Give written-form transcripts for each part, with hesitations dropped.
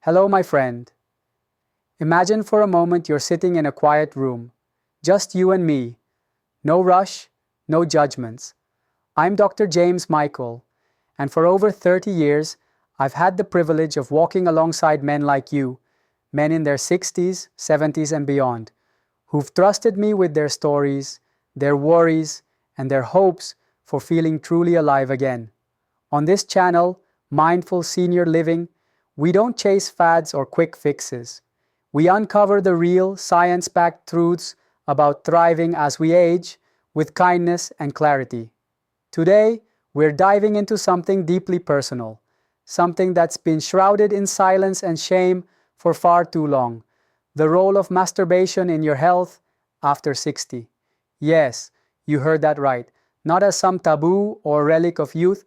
Hello, my friend. Imagine for a moment you're sitting in a quiet room, just you and me. No rush, no judgments. I'm Dr. James Micheal, and for over 30 years, I've had the privilege of walking alongside men like you, men in their 60s, 70s, and beyond, who've trusted me with their stories, their worries, and their hopes for feeling truly alive again. On this channel, Mindful Senior Living, we don't chase fads or quick fixes. We uncover the real, science-backed truths about thriving as we age with kindness and clarity. Today, we're diving into something deeply personal, something that's been shrouded in silence and shame for far too long: the role of masturbation in your health after 60. Yes, you heard that right. Not as some taboo or relic of youth,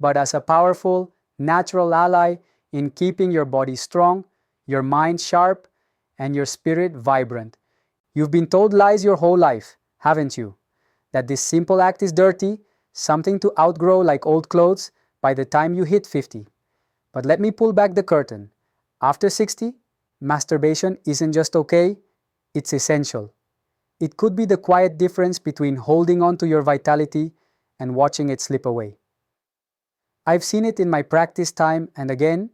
but as a powerful, natural ally in keeping your body strong, your mind sharp, and your spirit vibrant. You've been told lies your whole life, haven't you? That this simple act is dirty, something to outgrow like old clothes by the time you hit 50. But let me pull back the curtain. After 60, masturbation isn't just okay, it's essential. It could be the quiet difference between holding on to your vitality and watching it slip away. I've seen it in my practice time and again,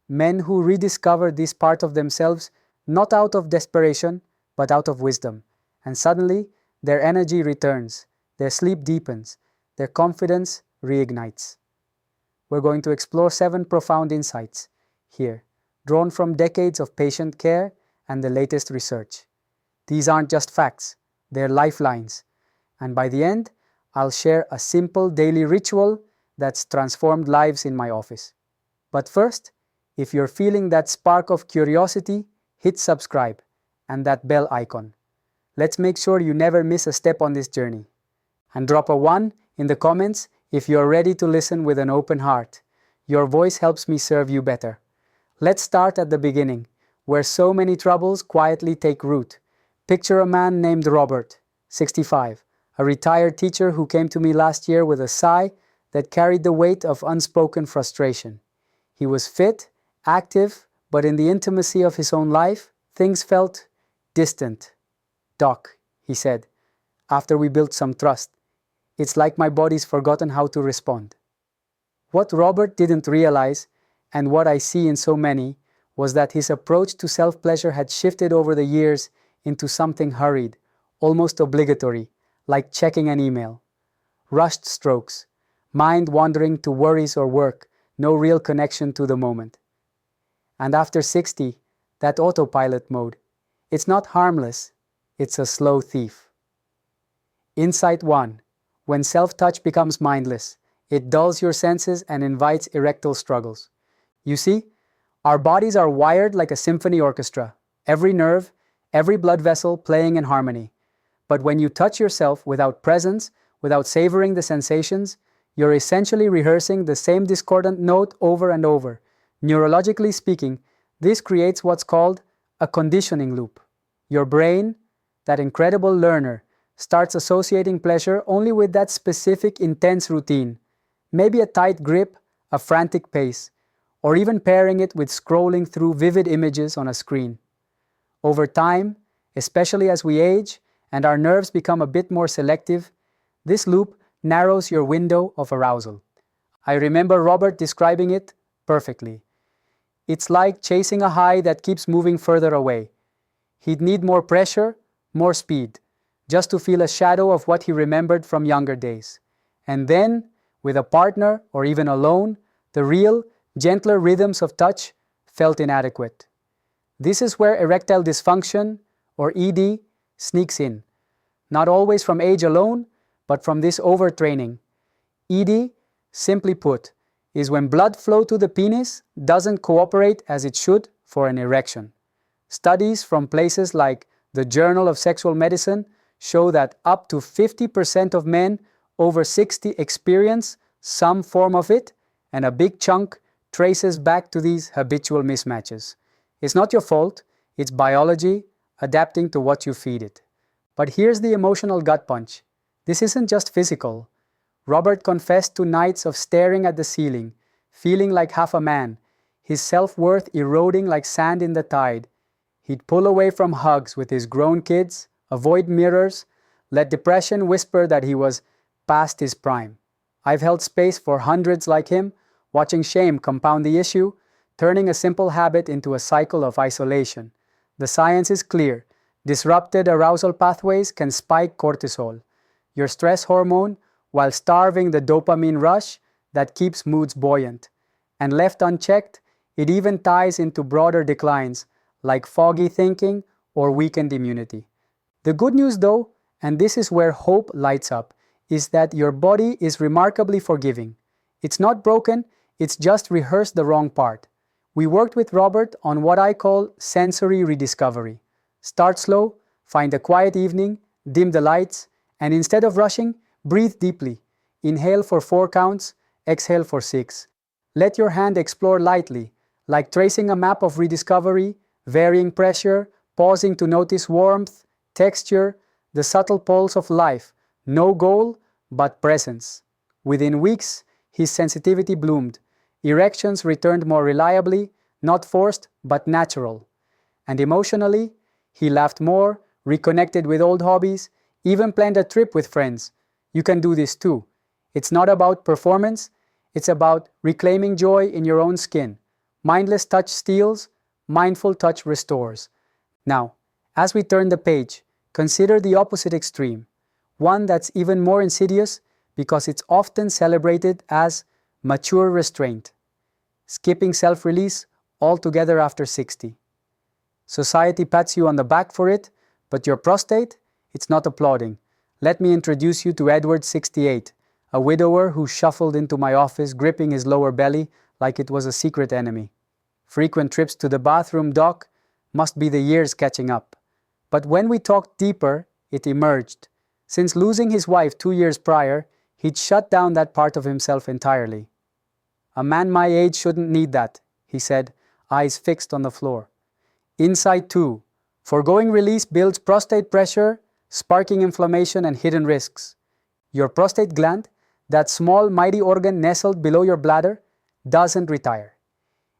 men who rediscover this part of themselves not out of desperation, but out of wisdom. And suddenly, their energy returns, their sleep deepens, their confidence reignites. We're going to explore 7 profound insights here, drawn from decades of patient care and the latest research. These aren't just facts, they're lifelines. And by the end, I'll share a simple daily ritual that's transformed lives in my office. But first, if you're feeling that spark of curiosity, hit subscribe and that bell icon. Let's make sure you never miss a step on this journey. And drop a 1 in the comments if you're ready to listen with an open heart. Your voice helps me serve you better. Let's start at the beginning, where so many troubles quietly take root. Picture a man named Robert, 65, a retired teacher who came to me last year with a sigh that carried the weight of unspoken frustration. He was fit, active, but in the intimacy of his own life, things felt distant. "Doc," he said, after we built some trust, "it's like my body's forgotten how to respond." What Robert didn't realize, and what I see in so many, was that his approach to self-pleasure had shifted over the years into something hurried, almost obligatory, like checking an email. Rushed strokes, mind wandering to worries or work, no real connection to the moment. And after 60, that autopilot mode, it's not harmless, it's a slow thief. Insight 1. When self-touch becomes mindless, it dulls your senses and invites erectile struggles. You see, our bodies are wired like a symphony orchestra, every nerve, every blood vessel playing in harmony. But when you touch yourself without presence, without savoring the sensations, you're essentially rehearsing the same discordant note over and over. Neurologically speaking, this creates what's called a conditioning loop. Your brain, that incredible learner, starts associating pleasure only with that specific intense routine, maybe a tight grip, a frantic pace, or even pairing it with scrolling through vivid images on a screen. Over time, especially as we age and our nerves become a bit more selective, this loop narrows your window of arousal. I remember Robert describing it perfectly. It's like chasing a high that keeps moving further away. He'd need more pressure, more speed, just to feel a shadow of what he remembered from younger days. And then, with a partner or even alone, the real, gentler rhythms of touch felt inadequate. This is where erectile dysfunction, or ED, sneaks in. Not always from age alone, but from this overtraining. ED, simply put, is when blood flow to the penis doesn't cooperate as it should for an erection. Studies from places like the Journal of Sexual Medicine show that up to 50% of men over 60 experience some form of it, and a big chunk traces back to these habitual mismatches. It's not your fault, it's biology adapting to what you feed it. But here's the emotional gut punch. This isn't just physical. Robert confessed to nights of staring at the ceiling, feeling like half a man. his self-worth eroding like sand in the tide. He'd pull away from hugs with his grown kids, avoid mirrors, let depression whisper that he was past his prime. I've held space for hundreds like him, watching shame compound the issue, turning a simple habit into a cycle of isolation. The science is clear. Disrupted arousal pathways can spike cortisol, your stress hormone, while starving the dopamine rush that keeps moods buoyant. And left unchecked, it even ties into broader declines, like foggy thinking or weakened immunity. The good news though, and this is where hope lights up, is that your body is remarkably forgiving. It's not broken, it's just rehearsed the wrong part. We worked with Robert on what I call sensory rediscovery. Start slow, find a quiet evening, dim the lights, and instead of rushing, breathe deeply. Inhale for 4 counts, exhale for 6. Let your hand explore lightly, like tracing a map of rediscovery, varying pressure, pausing to notice warmth, texture, the subtle pulse of life. No goal, but presence. Within weeks, his sensitivity bloomed. Erections returned more reliably, not forced, but natural. And emotionally, he laughed more, reconnected with old hobbies, even planned a trip with friends. You can do this too. It's not about performance, it's about reclaiming joy in your own skin. Mindless touch steals, mindful touch restores. Now, as we turn the page, consider the opposite extreme, one that's even more insidious because it's often celebrated as mature restraint, skipping self-release altogether after 60. Society pats you on the back for it, but your prostate, it's not applauding. Let me introduce you to Edward, 68, a widower who shuffled into my office gripping his lower belly like it was a secret enemy. Frequent trips to the bathroom, doc, must be the years catching up. But when we talked deeper, it emerged. Since losing his wife 2 years prior, he'd shut down that part of himself entirely. A man my age shouldn't need that, he said, eyes fixed on the floor. Insight 2. Foregoing release builds prostate pressure, sparking inflammation and hidden risks. Your prostate gland, that small mighty organ nestled below your bladder, doesn't retire.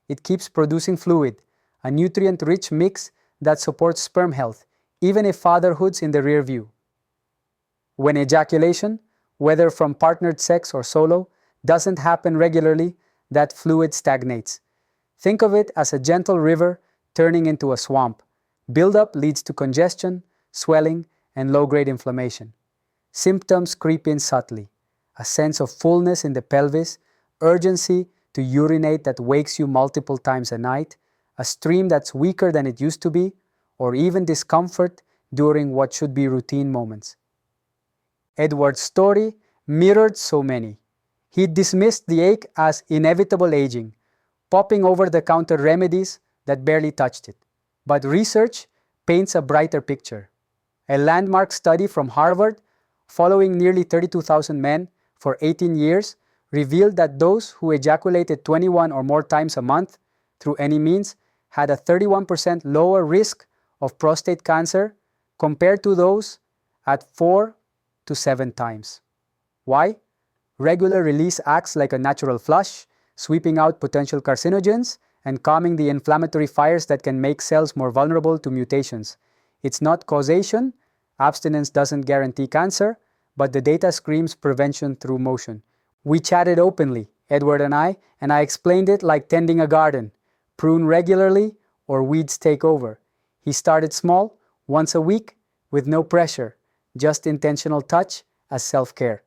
It keeps producing fluid, a nutrient-rich mix that supports sperm health, even if fatherhood's in the rear view. When ejaculation, whether from partnered sex or solo, doesn't happen regularly, that fluid stagnates. Think of it as a gentle river turning into a swamp. Buildup leads to congestion, swelling, and low-grade inflammation. Symptoms creep in subtly. A sense of fullness in the pelvis, urgency to urinate that wakes you multiple times a night, a stream that's weaker than it used to be, or even discomfort during what should be routine moments. Edward's story mirrored so many. He dismissed the ache as inevitable aging, popping over-the-counter remedies that barely touched it. But research paints a brighter picture. A landmark study from Harvard, following nearly 32,000 men for 18 years, revealed that those who ejaculated 21 or more times a month through any means had a 31% lower risk of prostate cancer compared to those at 4 to 7 times. Why? Regular release acts like a natural flush, sweeping out potential carcinogens and calming the inflammatory fires that can make cells more vulnerable to mutations. It's not causation, abstinence doesn't guarantee cancer, but the data screams prevention through motion. We chatted openly, Edward and I explained it like tending a garden. Prune regularly or weeds take over. He started small, once a week, with no pressure, just intentional touch as self-care.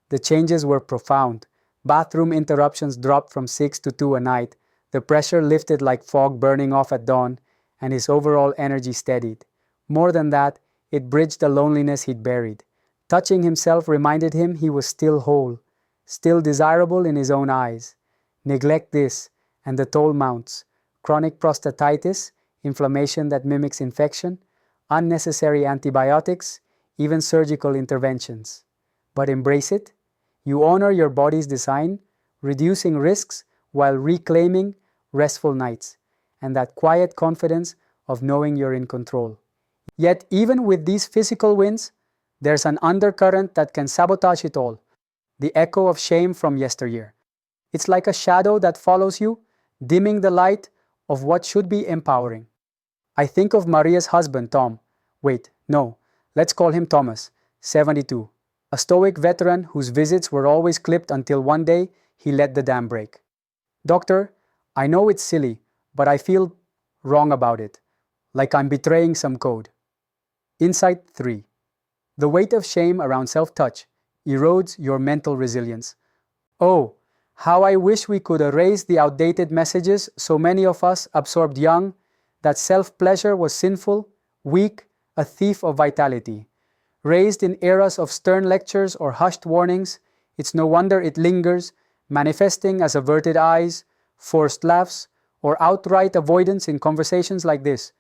The changes were profound. Bathroom interruptions dropped from 6 to 2 a night. The pressure lifted like fog burning off at dawn, and his overall energy steadied. More than that, it bridged the loneliness he'd buried. Touching himself reminded him he was still whole, still desirable in his own eyes. Neglect this, and the toll mounts. Chronic prostatitis, inflammation that mimics infection, unnecessary antibiotics, even surgical interventions. But embrace it. You honor your body's design, reducing risks while reclaiming restful nights, and that quiet confidence of knowing you're in control. Yet even with these physical wins, there's an undercurrent that can sabotage it all. The echo of shame from yesteryear. It's like a shadow that follows you, dimming the light of what should be empowering. I think of Maria's husband, Tom. Wait, no, let's call him Thomas, 72. A stoic veteran whose visits were always clipped until one day he let the dam break. Doctor, I know it's silly, but I feel wrong about it, like I'm betraying some code. Insight 3. The weight of shame around self-touch erodes your mental resilience. Oh, how I wish we could erase the outdated messages so many of us absorbed young, that self-pleasure was sinful, weak, a thief of vitality. Raised in eras of stern lectures or hushed warnings, it's no wonder it lingers, manifesting as averted eyes, forced laughs, or outright avoidance in conversations like this.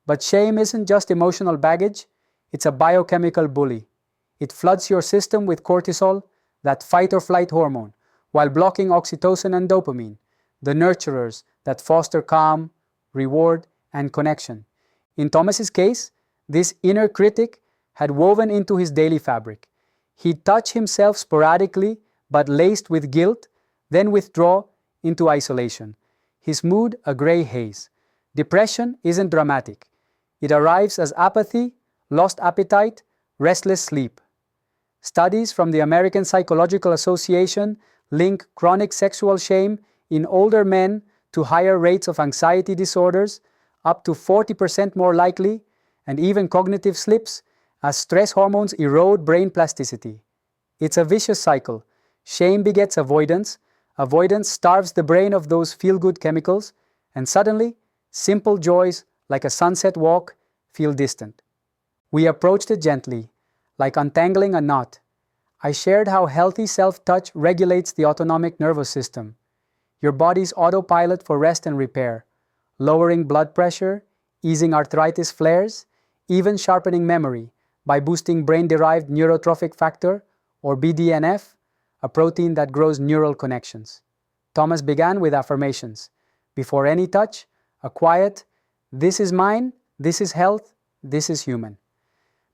But shame isn't just emotional baggage, it's a biochemical bully. It floods your system with cortisol, that fight-or-flight hormone, while blocking oxytocin and dopamine, the nurturers that foster calm, reward, and connection. In Thomas's case, this inner critic had woven into his daily fabric. He'd touch himself sporadically, but laced with guilt, then withdraw into isolation. His mood a gray haze. Depression isn't dramatic. It arrives as apathy, lost appetite, restless sleep. Studies from the American Psychological Association link chronic sexual shame in older men to higher rates of anxiety disorders, up to 40% more likely, and even cognitive slips as stress hormones erode brain plasticity. It's a vicious cycle. Shame begets avoidance, avoidance starves the brain of those feel-good chemicals, and suddenly, simple joys like a sunset walk feel distant. We approached it gently, like untangling a knot. I shared how healthy self-touch regulates the autonomic nervous system, your body's autopilot for rest and repair, lowering blood pressure, easing arthritis flares, even sharpening memory by boosting brain-derived neurotrophic factor, or BDNF, a protein that grows neural connections. Thomas began with affirmations. Before any touch, a quiet, "This is mine, this is health, this is human."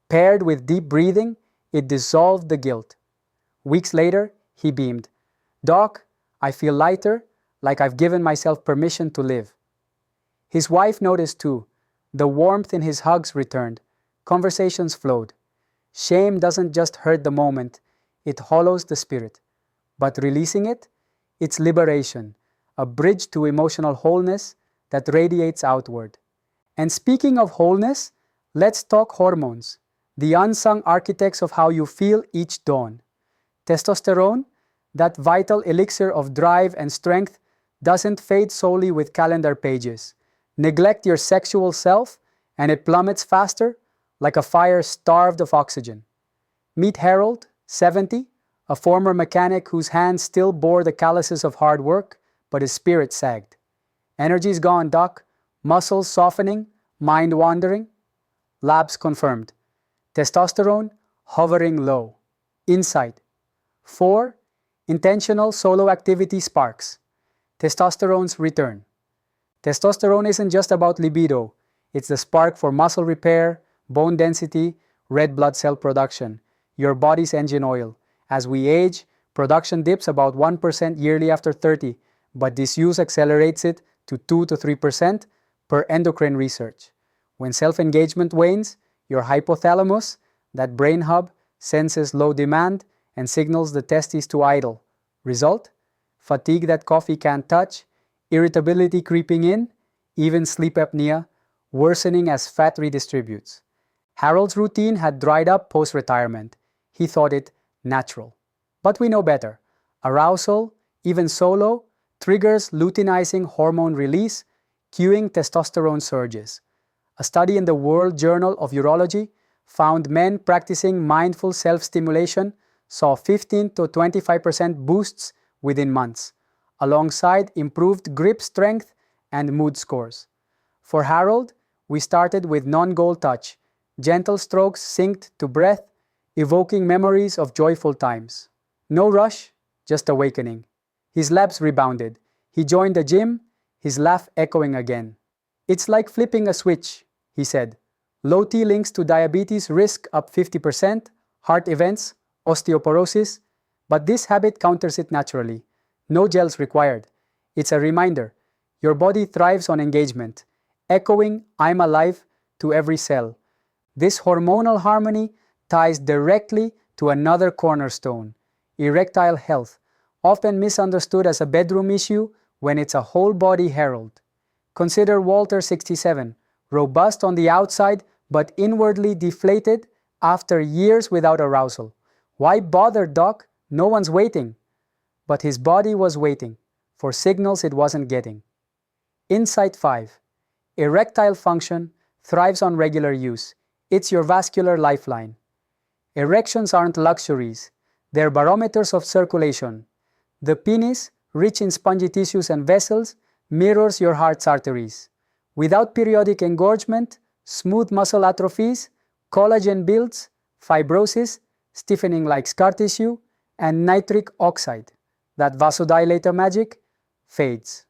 Paired with deep breathing, it dissolved the guilt. Weeks later, he beamed. "Doc, I feel lighter, like I've given myself permission to live." His wife noticed too. The warmth in his hugs returned. Conversations flowed. Shame doesn't just hurt the moment, it hollows the spirit. But releasing it, it's liberation, a bridge to emotional wholeness that radiates outward. And speaking of wholeness, let's talk hormones, the unsung architects of how you feel each dawn. Testosterone, that vital elixir of drive and strength, doesn't fade solely with calendar pages. Neglect your sexual self, and it plummets faster, like a fire starved of oxygen. Meet Harold, 70, a former mechanic whose hands still bore the calluses of hard work, but his spirit sagged. Energy's gone, Doc. Muscles softening, mind wandering. Labs confirmed. Testosterone hovering low. Insight. 4. Intentional solo activity sparks. Testosterone's return. Testosterone isn't just about libido. It's the spark for muscle repair, bone density, red blood cell production, your body's engine oil. As we age, production dips about 1% yearly after 30, but disuse accelerates it to 2 to 3% per endocrine research. When self-engagement wanes, your hypothalamus, that brain hub, senses low demand and signals the testes to idle. Result? Fatigue that coffee can't touch, irritability creeping in, even sleep apnea, worsening as fat redistributes. Harold's routine had dried up post-retirement. He thought it natural. But we know better. Arousal, even solo, triggers luteinizing hormone release, cueing testosterone surges. A study in the World Journal of Urology found men practicing mindful self-stimulation saw 15 to 25% boosts within months, alongside improved grip strength and mood scores. For Harold, we started with non-goal touch, gentle strokes synced to breath, evoking memories of joyful times. No rush, just awakening. His labs rebounded. He joined the gym, his laugh echoing again. "It's like flipping a switch," he said. "Low T links to diabetes risk up 50%, heart events, osteoporosis, but this habit counters it naturally. No gels required. It's a reminder. Your body thrives on engagement, echoing "I'm alive" to every cell. This hormonal harmony ties directly to another cornerstone, erectile health, often misunderstood as a bedroom issue when it's a whole-body herald. Consider Walter, 67, robust on the outside but inwardly deflated after years without arousal. "Why bother, doc? No one's waiting." But his body was waiting for signals it wasn't getting. Insight 5. Erectile function thrives on regular use. It's your vascular lifeline. Erections aren't luxuries. They're barometers of circulation. The penis, rich in spongy tissues and vessels, mirrors your heart's arteries. Without periodic engorgement, smooth muscle atrophies, collagen builds, fibrosis, stiffening like scar tissue, and nitric oxide, that vasodilator magic, fades.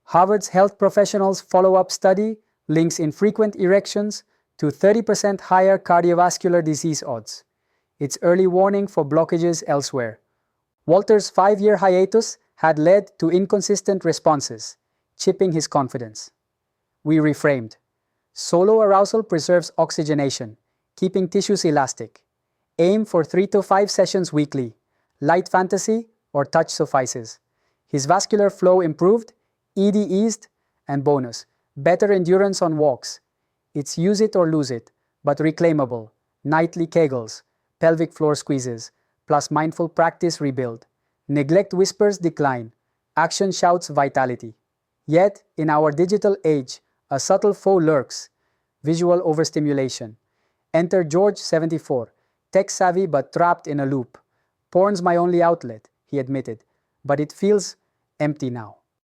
Harvard's health professionals follow-up study links infrequent erections to 30% higher cardiovascular disease odds. It's early warning for blockages elsewhere. Walter's 5-year hiatus had led to inconsistent responses, chipping his confidence. We reframed. Solo arousal preserves oxygenation, keeping tissues elastic. Aim for 3 to 5 sessions weekly. Light fantasy or touch suffices. His vascular flow improved, ED eased, and bonus, better endurance on walks. It's use it or lose it, but reclaimable. Nightly kegels, pelvic floor squeezes, plus mindful practice rebuild. Neglect whispers decline. Action shouts vitality. Yet, in our digital age, a subtle foe lurks. Visual overstimulation. Enter George, 74, tech-savvy but trapped in a loop. "Porn's my only outlet," he admitted, "but it feels empty now."